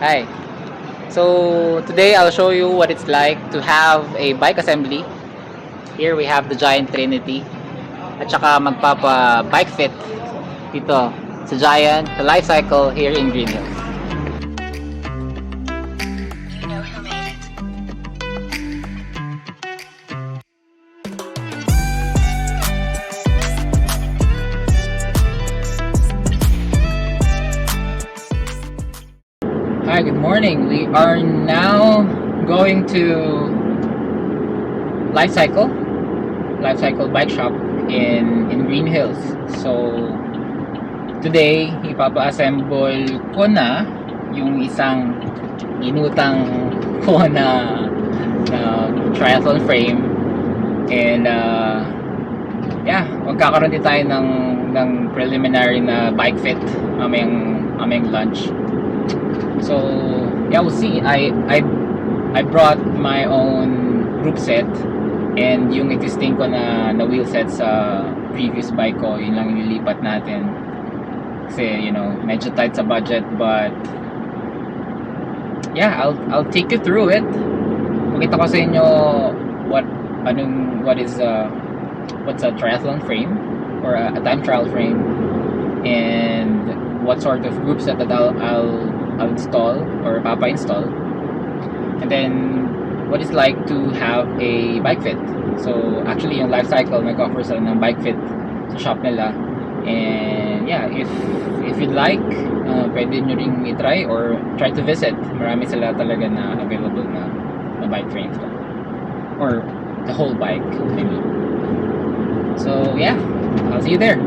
Hi. So today I'll show you what it's like to have a bike assembly. Here we have the Giant Trinity at saka magpapa-bike fit dito sa Giant, sa Lifecycle here in Greenhills. Hi, good morning. We are now going to Lifecycle Bike Shop in Greenhills. So today, ipapa-assemble ko na yung isang inutang ko na triathlon frame, and yeah, magkakaroon din tayo ng preliminary na bike fit mamayang lunch. So yeah, we'll see. I brought my own group set, and yung existing ko na wheel set sa previous bike ko, yun lang nilipat natin kasi medyo tight sa budget. But yeah, I'll take you through it. Pakita ko sa inyo what's a triathlon frame or a time trial frame, and what sort of group set that I'll install or papa-install, and then what it's like to have a bike fit. So actually yung Lifecycle nag-offer sila ng bike fit sa shop nila, and yeah, if you'd like, pwede nyo ring i-try or try to visit. Marami sila talaga na available na bike frames or the whole bike, I mean. So yeah, I'll see you there.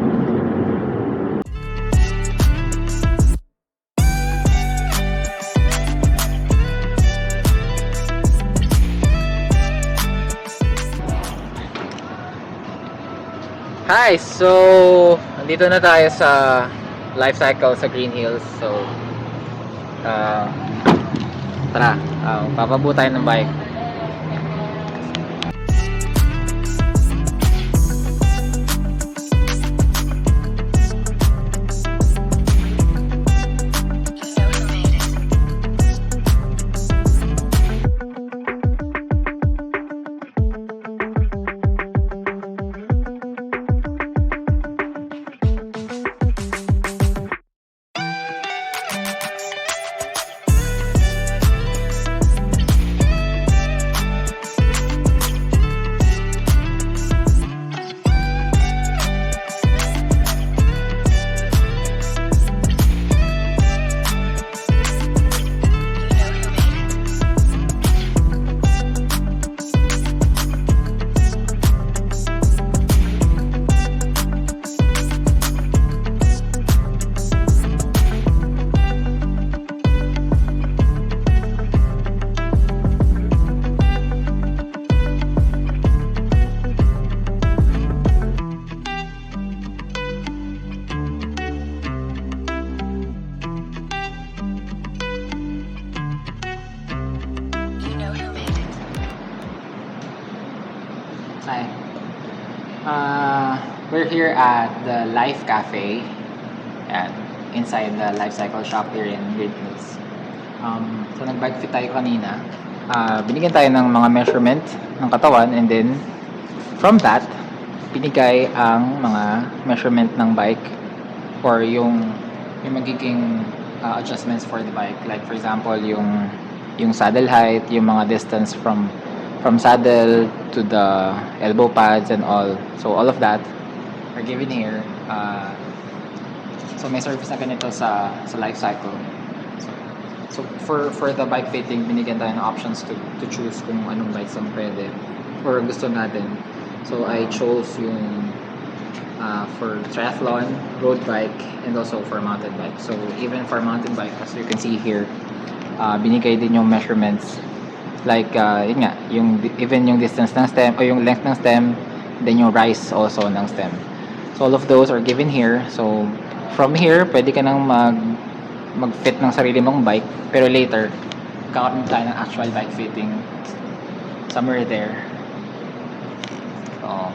Hi! So, nandito na tayo sa Lifecycle sa Greenhills. So, tara, papabuo tayo ng bike. Hi. We're here at the Life Cafe and inside the Lifecycle shop here in Greenhills. So nag-bike fit tayo kanina. Binigyan tayo ng mga measurement ng katawan, and then from that, binigay ang mga measurement ng bike or yung magiging adjustments for the bike. Like for example, yung saddle height, yung mga distance from saddle to the elbow pads and all. So all of that are given here. So may service na ganito sa Lifecycle. So for the bike fitting, binigyan tayo ng options to choose kung anong bikes ang pwede or gusto natin. So I chose yung for triathlon, road bike, and also for mountain bike. So even for mountain bike, as you can see here, binigay din yung measurements. Like yun nga, even yung distance ng stem o yung length ng stem, then yung rise also ng stem. So all of those are given here. So from here, pwede ka nang mag-fit ng sarili mong bike, pero later kakaroon tayo ng actual bike fitting somewhere there. So